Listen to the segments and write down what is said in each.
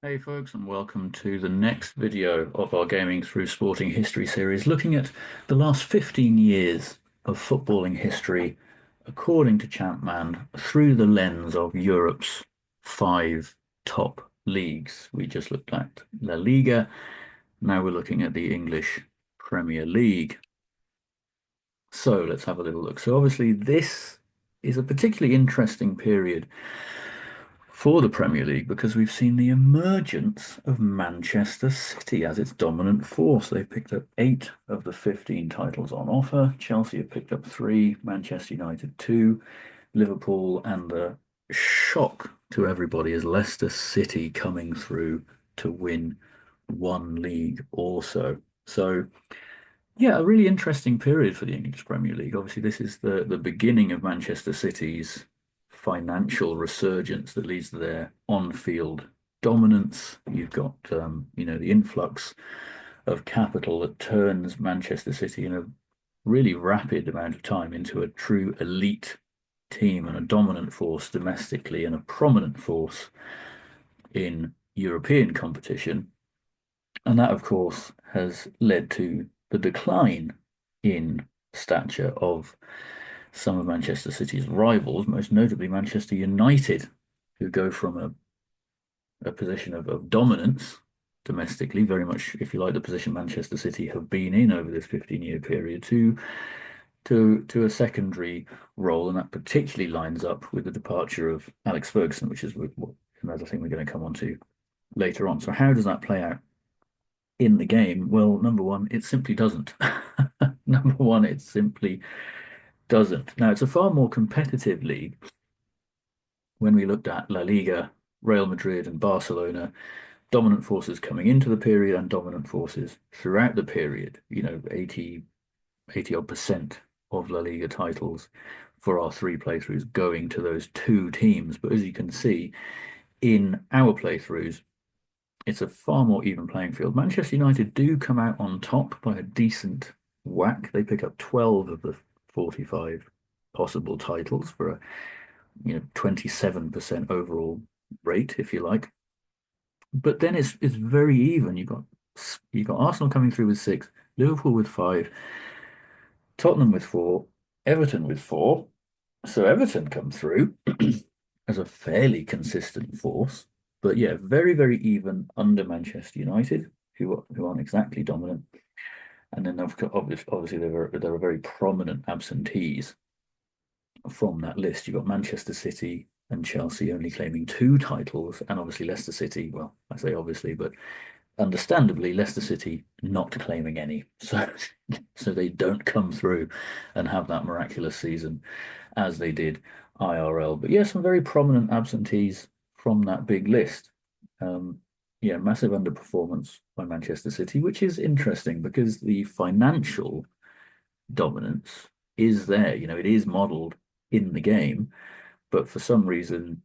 Hey folks, and welcome to the next video of our Gaming Through Sporting History series, looking at the last 15 years of footballing history according to Champman through the lens of Europe's five top leagues. We just looked at La Liga, now we're looking at the English Premier League. So let's have a little look. So obviously this is a particularly interesting period for the Premier League because we've seen the emergence of Manchester City as its dominant force. They've picked up 8 of the 15 titles on offer. Chelsea have picked up 3, Manchester United 2, Liverpool, and the shock to everybody is Leicester City coming through to win one league also. So yeah, a really interesting period for the English Premier League. Obviously, this is the beginning of Manchester City's financial resurgence that leads to their on-field dominance. You've got the influx of capital that turns Manchester City in a really rapid amount of time into a true elite team and a dominant force domestically and a prominent force in European competition. And that, of course, has led to the decline in stature of some of Manchester City's rivals, most notably Manchester United, who go from a position of dominance domestically, very much, if you like, the position Manchester City have been in over this 15-year period, to a secondary role, and that particularly lines up with the departure of Alex Ferguson, which is another thing we're going to come on to later on. So how does that play out in the game? Well, number one, it simply doesn't. Number one, it simply doesn't. Now, it's a far more competitive league. When we looked at La Liga, Real Madrid and Barcelona, dominant forces coming into the period and dominant forces throughout the period, 80 odd percent of La Liga titles for our three playthroughs going to those two teams. But as you can see, in our playthroughs, it's a far more even playing field. Manchester United do come out on top by a decent whack. They pick up 12 of the 45 possible titles for a 27% overall rate, if you like. But then it's very even. You've got Arsenal coming through with 6, Liverpool with 5, Tottenham with 4, Everton with 4. So Everton come through as a fairly consistent force. But yeah, very, very even under Manchester United, who aren't exactly dominant. And then obviously there are very prominent absentees from that list. You've got Manchester City and Chelsea only claiming 2 titles, and obviously Leicester City, well, I say obviously, but understandably, Leicester City not claiming any. So they don't come through and have that miraculous season as they did IRL. But yeah, some very prominent absentees from that big list. Yeah, massive underperformance by Manchester City, which is interesting because the financial dominance is there. It is modelled in the game, but for some reason,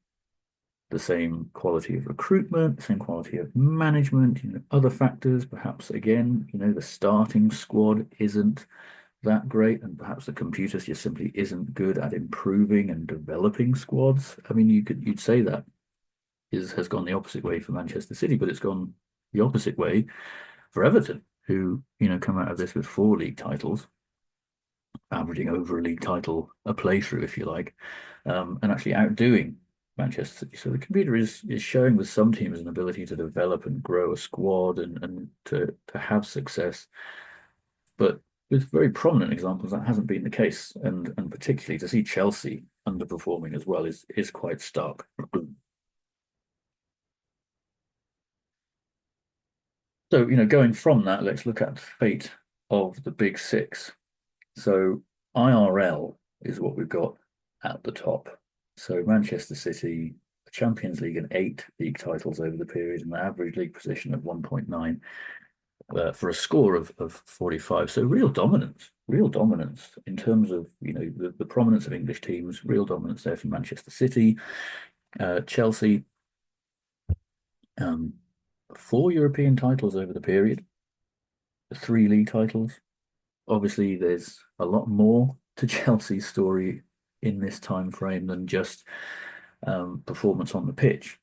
the same quality of recruitment, the same quality of management, other factors, perhaps again, the starting squad isn't that great, and perhaps the computers just simply isn't good at improving and developing squads. I mean, you'd say that has gone the opposite way for Manchester City, but it's gone the opposite way for Everton, who, come out of this with 4 league titles, averaging over a league title a playthrough, if you like, and actually outdoing Manchester City. So the computer is showing with some teams an ability to develop and grow a squad and to have success. But with very prominent examples, that hasn't been the case. And particularly to see Chelsea underperforming as well is quite stark. So, going from that, let's look at the fate of the big 6. So IRL is what we've got at the top. So Manchester City, Champions League and 8 league titles over the period, and the average league position of 1.9 for a score of 45. So real dominance in terms of the prominence of English teams, real dominance there for Manchester City, Chelsea, 4 European titles over the period, 3 league titles. Obviously, there's a lot more to Chelsea's story in this time frame than just performance on the pitch.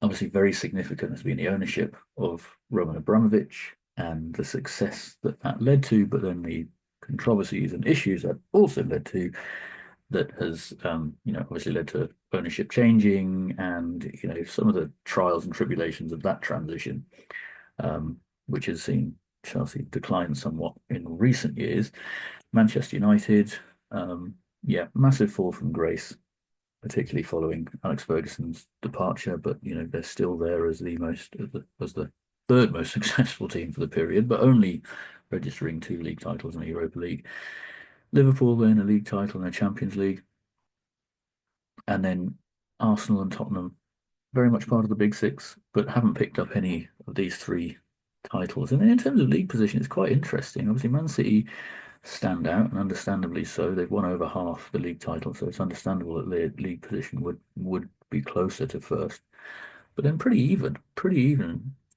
Obviously, very significant has been the ownership of Roman Abramovich and the success that that led to, but then the controversies and issues that also led to that has, obviously led to ownership changing and, some of the trials and tribulations of that transition, which has seen Chelsea decline somewhat in recent years. Manchester United, massive fall from grace, particularly following Alex Ferguson's departure, but they're still there as the third most successful team for the period, but only registering 2 league titles in the Europa League. Liverpool win a league title and a Champions League, and then Arsenal and Tottenham very much part of the Big Six, but haven't picked up any of these 3 titles. And then in terms of league position, it's quite interesting. Obviously, Man City stand out, and understandably so. They've won over half the league title, so it's understandable that their league position would be closer to first. But then pretty even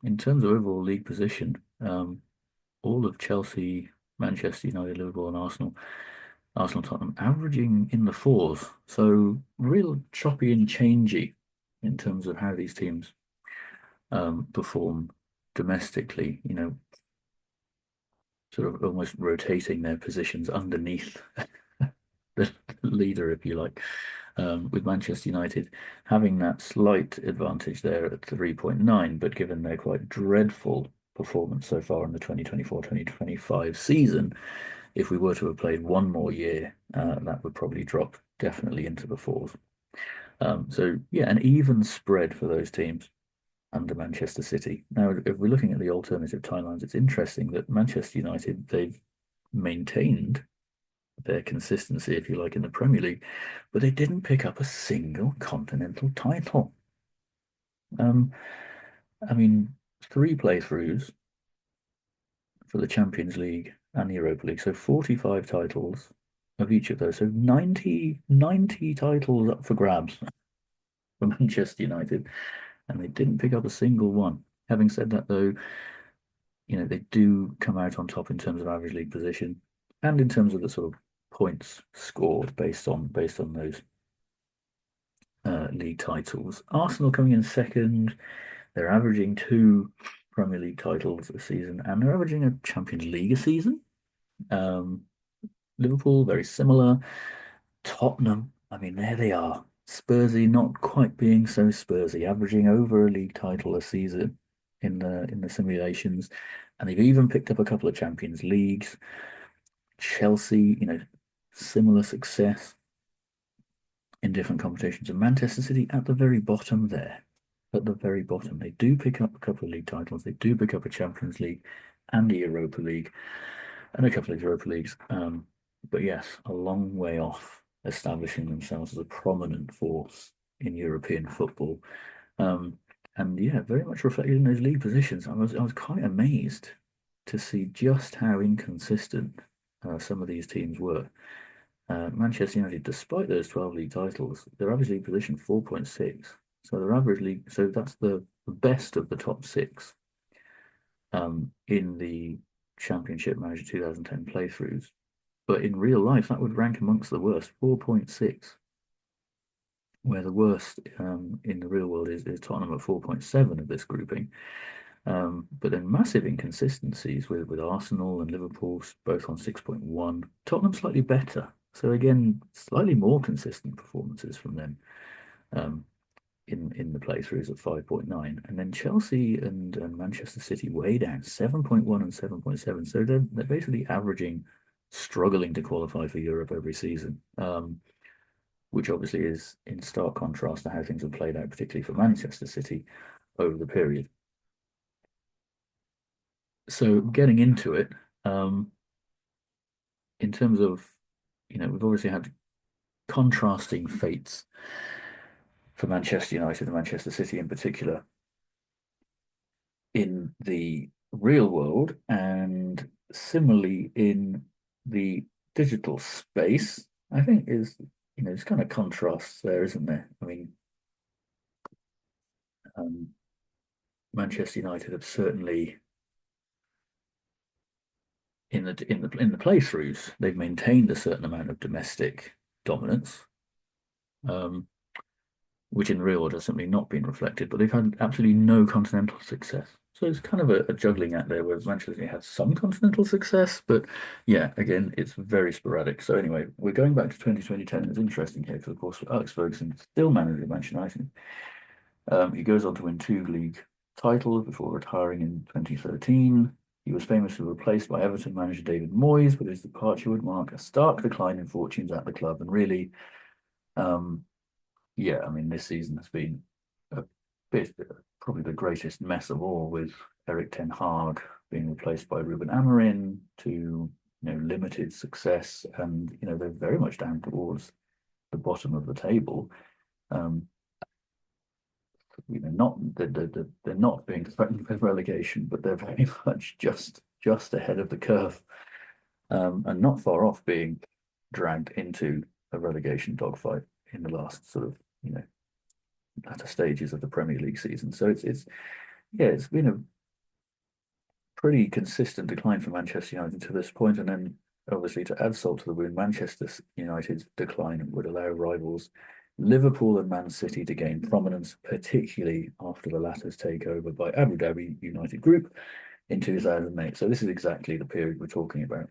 in terms of overall league position. All of Chelsea, Manchester United, Liverpool, and Arsenal, Tottenham averaging in the fours. So real choppy and changey in terms of how these teams perform domestically. Sort of almost rotating their positions underneath the leader, if you like, with Manchester United having that slight advantage there at 3.9, but given their quite dreadful performance so far in the 2024-2025 season, if we were to have played one more year, that would probably drop definitely into the fours. So yeah, an even spread for those teams under Manchester City. Now, if we're looking at the alternative timelines, it's interesting that Manchester United, they've maintained their consistency, if you like, in the Premier League, but they didn't pick up a single continental title. I mean, 3 playthroughs for the Champions League and the Europa League, so 45 titles of each of those, so 90 titles up for grabs for Manchester United, and they didn't pick up a single one. Having said that, though, they do come out on top in terms of average league position and in terms of the sort of points scored based on those league titles. Arsenal coming in second. They're averaging 2 Premier League titles a season, and they're averaging a Champions League a season. Liverpool, very similar. Tottenham, I mean, there they are. Spursy not quite being so Spursy, averaging over a league title a season in the simulations, and they've even picked up a couple of Champions Leagues. Chelsea, similar success in different competitions, and Manchester City at the very bottom there. At the very bottom, they do pick up a couple of league titles. They do pick up a Champions League and a Europa League, and a couple of Europa Leagues. But yes, a long way off establishing themselves as a prominent force in European football. And yeah, very much reflected in those league positions. I was quite amazed to see just how inconsistent some of these teams were. Manchester United, despite those 12 league titles, their average league position 4.6. So their average league, so that's the best of the top 6 in the Championship Manager 2010 playthroughs. But in real life, that would rank amongst the worst, 4.6, where the worst in the real world is Tottenham at 4.7 of this grouping. But then massive inconsistencies with Arsenal and Liverpool, both on 6.1. Tottenham slightly better. So again, slightly more consistent performances from them in the playthroughs at 5.9. And then Chelsea and Manchester City way down, 7.1 and 7.7. So they're basically averaging, struggling to qualify for Europe every season, which obviously is in stark contrast to how things have played out, particularly for Manchester City over the period. So getting into it, in terms of, we've obviously had contrasting fates for Manchester United and Manchester City in particular in the real world, and similarly in the digital space. I think is, there's kind of contrasts there, isn't there? I mean, Manchester United have certainly in the playthroughs, they've maintained a certain amount of domestic dominance. which in real order has simply not been reflected, but they've had absolutely no continental success. So it's kind of a juggling act there, whereas Manchester City had some continental success, but yeah, again, it's very sporadic. So anyway, we're going back to 2010. It's interesting here because, of course, Alex Ferguson still manager of Manchester United. He goes on to win 2 league titles before retiring in 2013. He was famously replaced by Everton manager David Moyes, but his departure would mark a stark decline in fortunes at the club. And really, yeah, I mean, this season has been a bit, probably the greatest mess of all, with Eric Ten Hag being replaced by Ruben Amorim to, limited success, and they're very much down towards the bottom of the table. Not they're not being threatened with relegation, but they're very much just ahead of the curve, and not far off being dragged into a relegation dogfight in the last sort of latter stages of the Premier League season. So it's been a pretty consistent decline for Manchester United to this point, and then obviously to add salt to the wound, Manchester United's decline would allow rivals Liverpool and Man City to gain prominence, particularly after the latter's takeover by Abu Dhabi United Group in 2008. So this is exactly the period we're talking about,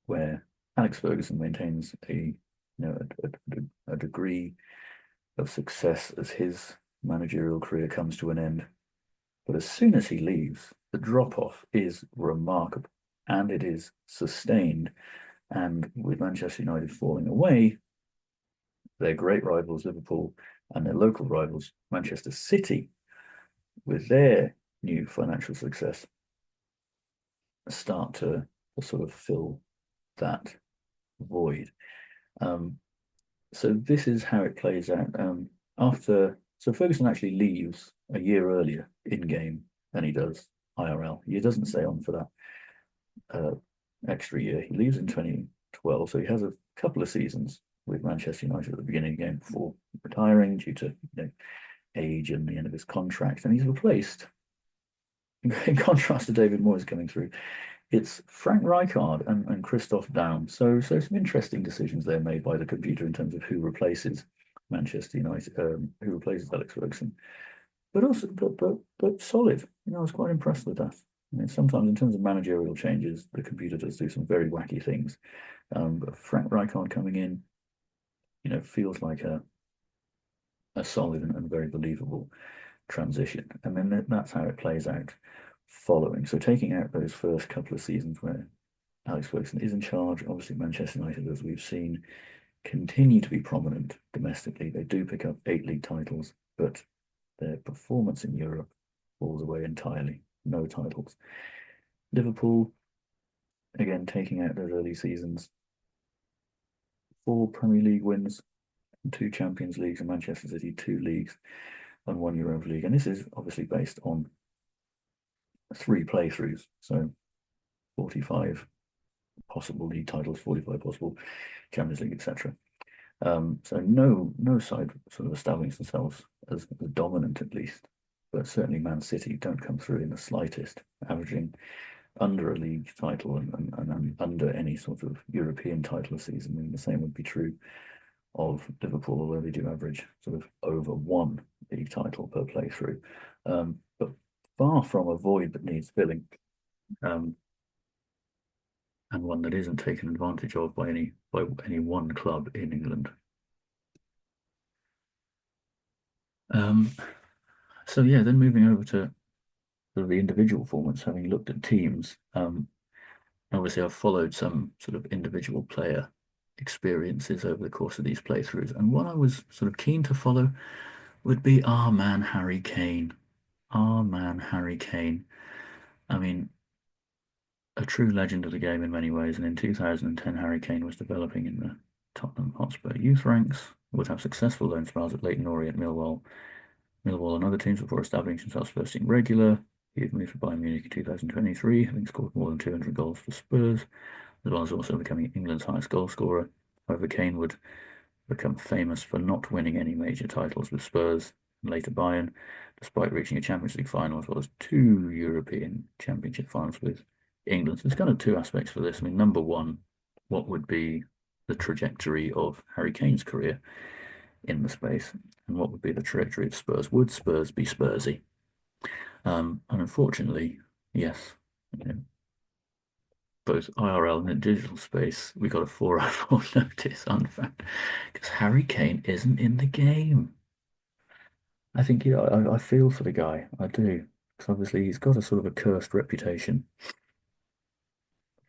where Alex Ferguson maintains a degree of success as his managerial career comes to an end. But as soon as he leaves, the drop-off is remarkable, and it is sustained. And with Manchester United falling away, their great rivals Liverpool and their local rivals Manchester City, with their new financial success, start to sort of fill that void. So this is how it plays out. So Ferguson actually leaves a year earlier in game than he does IRL. He doesn't stay on for that extra year. He leaves in 2012, so he has a couple of seasons with Manchester United at the beginning of the game before retiring due to age and the end of his contract, and he's replaced. In contrast to David Moyes coming through, it's Frank Rijkaard and Christoph Daum. So some interesting decisions there made by the computer in terms of who replaces Manchester United, who replaces Alex Ferguson. But also, but solid. I was quite impressed with that. Sometimes in terms of managerial changes, the computer does do some very wacky things. But Frank Rijkaard coming in, feels like a solid and very believable transition. And then that's how it plays out following. So taking out those first couple of seasons where Alex Ferguson is in charge, obviously Manchester United, as we've seen, continue to be prominent domestically. They do pick up 8 league titles, but their performance in Europe falls away entirely. No titles. Liverpool, again, taking out those early seasons, 4 Premier League wins, 2 Champions Leagues, and Manchester City 2 leagues and 1 Europa League. And this is obviously based on 3 playthroughs, so 45 possible league titles, 45 possible Champions League, etc. So no side sort of establishing themselves as dominant, at least, but certainly Man City don't come through in the slightest, averaging under a league title and under any sort of European title a season. And the same would be true of Liverpool, although they do average sort of over 1 league title per playthrough. But far from a void that needs filling, and one that isn't taken advantage of by any one club in England. So yeah, then moving over to sort of the individual performance, having looked at teams. Obviously, I've followed some sort of individual player experiences over the course of these playthroughs, and what I was sort of keen to follow would be our man Harry Kane. Our man Harry Kane. I mean, a true legend of the game in many ways, and in 2010 Harry Kane was developing in the Tottenham Hotspur youth ranks, would have successful loan spells at Leyton Orient, Millwall and other teams before establishing himself as first team regular. He had moved to Bayern Munich in 2023, having scored more than 200 goals for Spurs, as well as also becoming England's highest goal scorer. However, Kane would become famous for not winning any major titles with Spurs and later Bayern, despite reaching a Champions League final as well as 2 European Championship finals with England. So there's kind of 2 aspects for this. I mean, number one, what would be the trajectory of Harry Kane's career? in the space, and what would be the trajectory of Spurs? Would Spurs be Spursy? And unfortunately, yes, you know, both IRL and in digital space, we got a 404 notice unfound because Harry Kane isn't in the game. I think, I feel for the guy. I do. Because obviously he's got a sort of a cursed reputation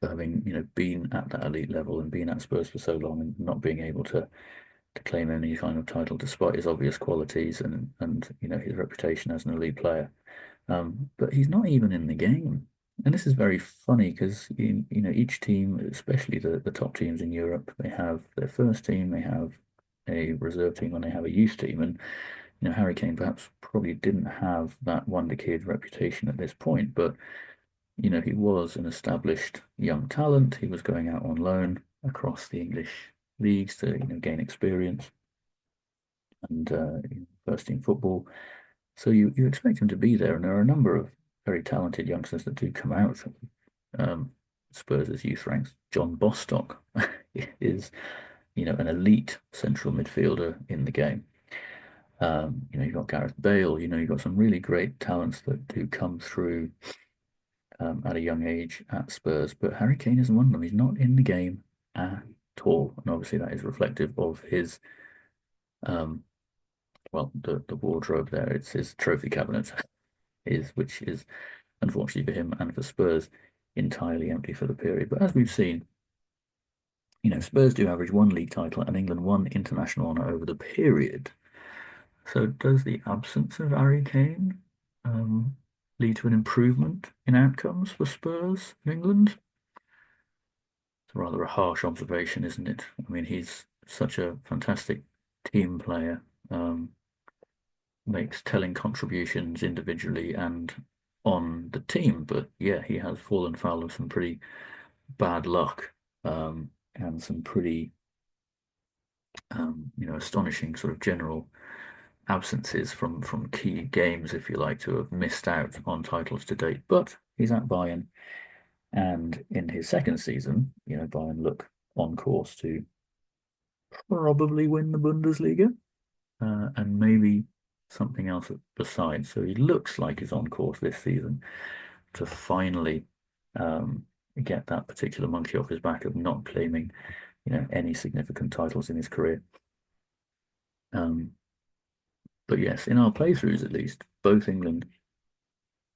for having, been at that elite level and been at Spurs for so long and not being able to claim any kind of title despite his obvious qualities and his reputation as an elite player. But he's not even in the game. And this is very funny because each team, especially the top teams in Europe, they have their first team, they have a reserve team, and they have a youth team. And Harry Kane perhaps probably didn't have that wonder kid reputation at this point, but he was an established young talent. He was going out on loan across the English leagues to gain experience and first team football. So you expect him to be there, and there are a number of very talented youngsters that do come out of Spurs' youth ranks. John Bostock is, an elite central midfielder in the game. You've got Gareth Bale, you've got some really great talents that do come through at a young age at Spurs, but Harry Kane isn't one of them. He's not in the game at all, and obviously that is reflective of his, the wardrobe there. It's his trophy cabinet, which is unfortunately for him and for Spurs entirely empty for the period. But as we've seen, Spurs do average one league title and England one international honour over the period. So does the absence of Harry Kane lead to an improvement in outcomes for Spurs in England? It's rather a harsh observation, isn't it? I mean, he's such a fantastic team player, makes telling contributions individually and on the team, but yeah, he has fallen foul of some pretty bad luck and some pretty astonishing sort of general absences from key games, if you like, to have missed out on titles to date. But he's at Bayern, and in his second season, Bayern look on course to probably win the Bundesliga and maybe something else besides. So he looks like he's on course this season to finally get that particular monkey off his back of not claiming, any significant titles in his career. But yes, in our playthroughs at least, both England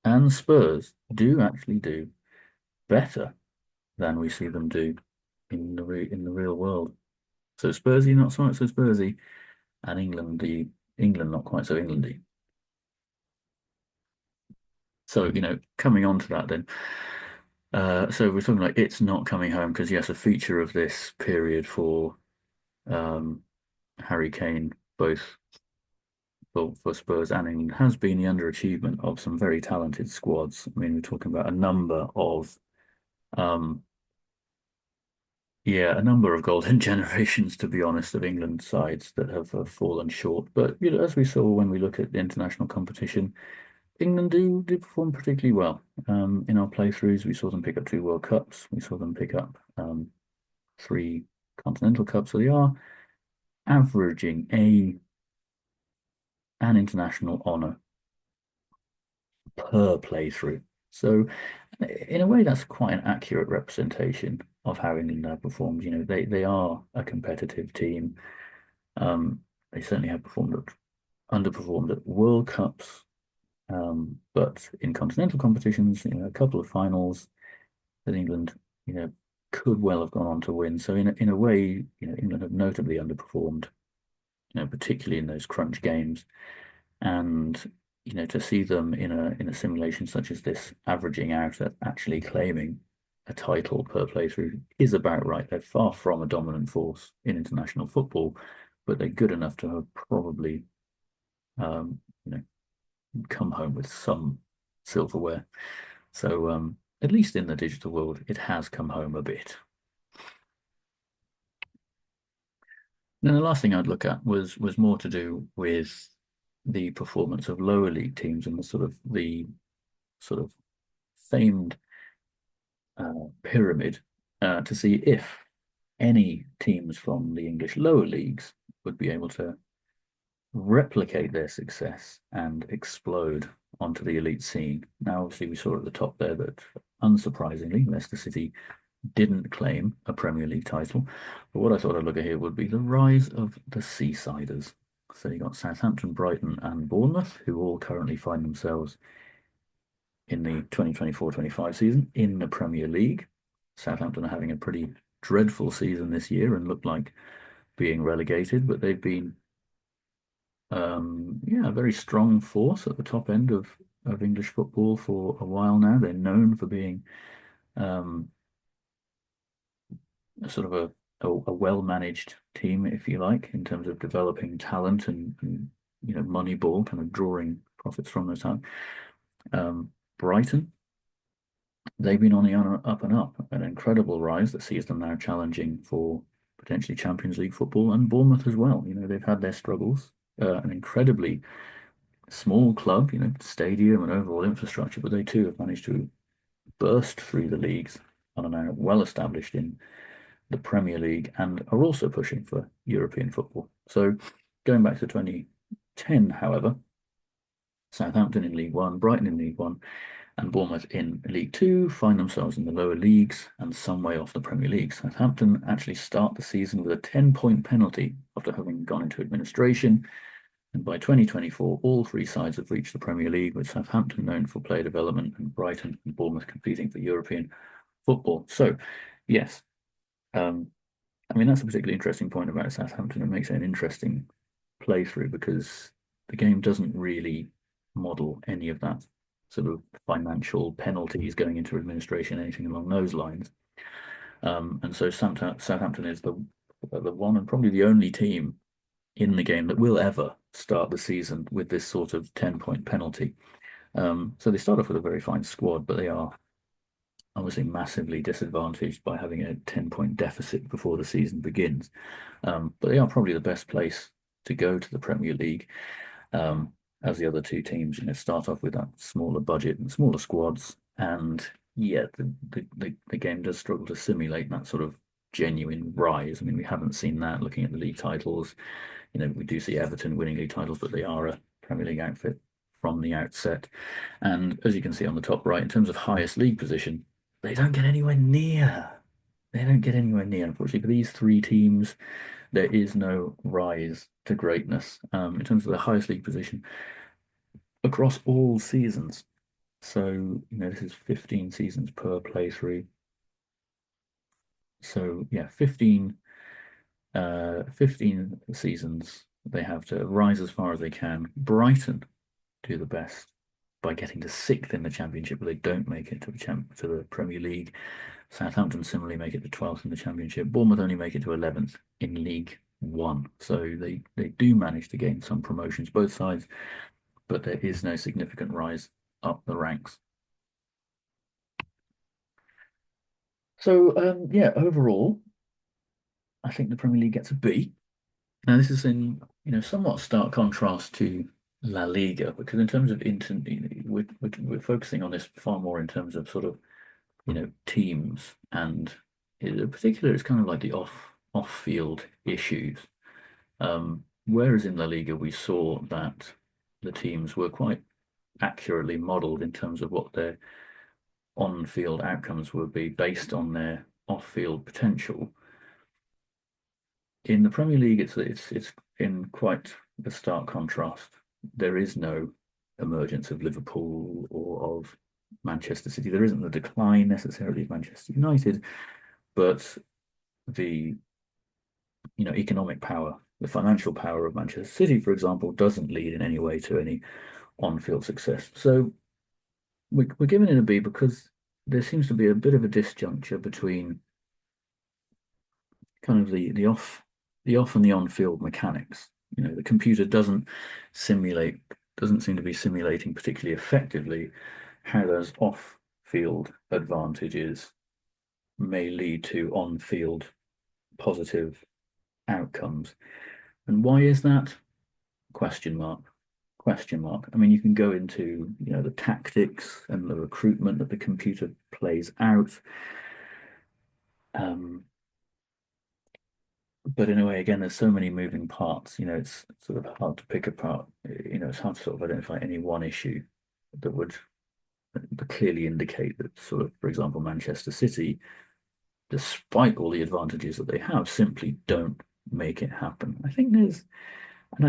and Spurs do actually do better than we see them do in the real world. So Spursy not so much so Spursy, and England not quite so Englandy. So coming on to that then. So we're talking like it's not coming home because yes, a feature of this period for Harry Kane, both for Spurs and England, has been the underachievement of some very talented squads. I mean, we're talking about a number of golden generations, to be honest, of England sides that have fallen short. But as we saw when we look at the international competition, England do perform particularly well. In our playthroughs, we saw them pick up 2 World Cups. We saw them pick up 3 Continental Cups. So they are averaging an international honour per playthrough. So in a way, that's quite an accurate representation of how England have performed. They are a competitive team. They certainly have underperformed at World Cups, but in continental competitions, a couple of finals that England, could well have gone on to win. So in a way, England have notably underperformed, particularly in those crunch games. And to see them in a simulation such as this, averaging out at actually claiming a title per playthrough is about right. They're far from a dominant force in international football, but they're good enough to have probably, come home with some silverware. So at least in the digital world, it has come home a bit. Then the last thing I'd look at was more to do with the performance of lower league teams and the sort of famed pyramid to see if any teams from the English lower leagues would be able to replicate their success and explode onto the elite scene. Now, obviously, we saw at the top there that, unsurprisingly, Leicester City didn't claim a Premier League title. But what I thought I'd look at here would be the rise of the Seasiders. So you got Southampton, Brighton, and Bournemouth, who all currently find themselves in the 2024-25 season in the Premier League. Southampton are having a pretty dreadful season this year and look like being relegated, but they've been a very strong force at the top end of English football for a while now. They're known for being um, sort of a well-managed team, if you like, in terms of developing talent and money ball, kind of drawing profits from the time. Brighton, they've been on the up and up, an incredible rise that sees them now challenging for potentially Champions League football, and Bournemouth as well. They've had their struggles, an incredibly small club, stadium and overall infrastructure, but they too have managed to burst through the leagues and are now well established in the Premier League and are also pushing for European football. So going back to 2010, however, Southampton in League One, Brighton in League One, and Bournemouth in League Two find themselves in the lower leagues and some way off the Premier League. Southampton actually start the season with a 10-point penalty after having gone into administration. And by 2024, all three sides have reached the Premier League, with Southampton known for player development and Brighton and Bournemouth competing for European football. So, yes, that's a particularly interesting point about Southampton. It makes it an interesting playthrough because the game doesn't really model any of that sort of financial penalties going into administration, anything along those lines. And so Southampton is the one and probably the only team in the game that will ever start the season with this sort of 10-point penalty. So they start off with a very fine squad, but they are obviously massively disadvantaged by having a 10-point deficit before the season begins. But they are probably the best place to go to the Premier League, as the other two teams, start off with that smaller budget and smaller squads. And yeah, the game does struggle to simulate that sort of genuine rise. We haven't seen that looking at the league titles. We do see Everton winning league titles, but they are a Premier League outfit from the outset. And as you can see on the top right, in terms of highest league position, they don't get anywhere near. They don't get anywhere near, unfortunately. For these three teams, there is no rise to greatness in terms of the highest league position across all seasons. So, this is 15 seasons per playthrough. So, yeah, 15 seasons they have to rise as far as they can. Brighton do the best by getting to 6th in the Championship, but they don't make it to the Premier League. Southampton similarly make it to 12th in the Championship. Bournemouth only make it to 11th in League One. So they do manage to gain some promotions, both sides, but there is no significant rise up the ranks. So, overall, I think the Premier League gets a B. Now, this is in somewhat stark contrast to La Liga, because in terms of we're focusing on this far more in terms of sort of teams, and in particular, it's kind of like the off-field issues. Whereas in La Liga, we saw that the teams were quite accurately modelled in terms of what their on-field outcomes would be based on their off-field potential. In the Premier League, it's in quite a stark contrast. There is no emergence of Liverpool or of Manchester City. There isn't the decline necessarily of Manchester United, but the economic power, the financial power of Manchester City, for example, doesn't lead in any way to any on-field success. So we're giving it a B because there seems to be a bit of a disjuncture between kind of the off and the on-field mechanics. The computer doesn't seem to be simulating particularly effectively how those off-field advantages may lead to on-field positive outcomes. And why is that? Question mark. You can go into the tactics and the recruitment that the computer plays out. But in a way, again, there's so many moving parts, it's sort of hard to pick apart. It's hard to sort of identify any one issue that would clearly indicate that sort of, for example, Manchester City, despite all the advantages that they have, simply don't make it happen. I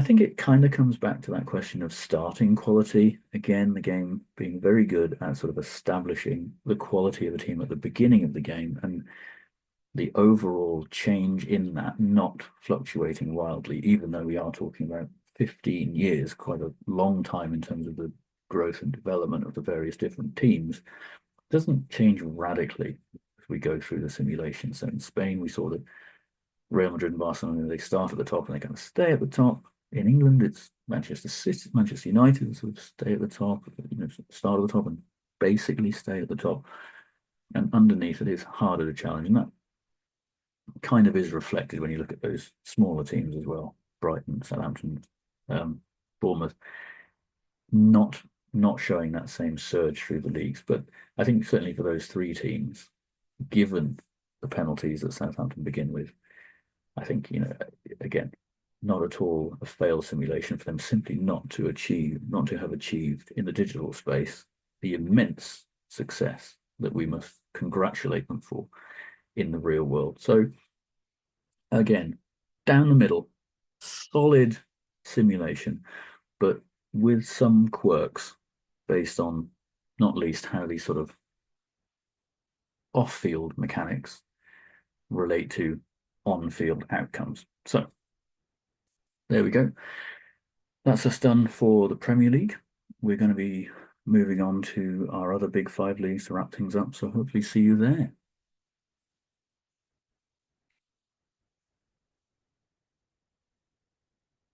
think it kind of comes back to that question of starting quality. Again, the game being very good at sort of establishing the quality of a team at the beginning of the game and the overall change in that not fluctuating wildly, even though we are talking about 15 years, quite a long time in terms of the growth and development of the various different teams, doesn't change radically as we go through the simulation. So in Spain, we saw that Real Madrid and Barcelona, they start at the top and they kind of stay at the top. In England, it's Manchester City, Manchester United sort of stay at the top, start at the top and basically stay at the top. And underneath it is harder to challenge. And that kind of is reflected when you look at those smaller teams as well. Brighton, Southampton, Bournemouth, not showing that same surge through the leagues. But I think certainly for those three teams, given the penalties that Southampton begin with, I think, again, not at all a fail simulation for them simply not to have achieved in the digital space the immense success that we must congratulate them for in the real world. So again, down the middle, solid simulation, but with some quirks based on not least how these sort of off-field mechanics relate to on-field outcomes. So there we go. That's us done for the Premier League. We're going to be moving on to our other big five leagues to wrap things up. So hopefully see you there.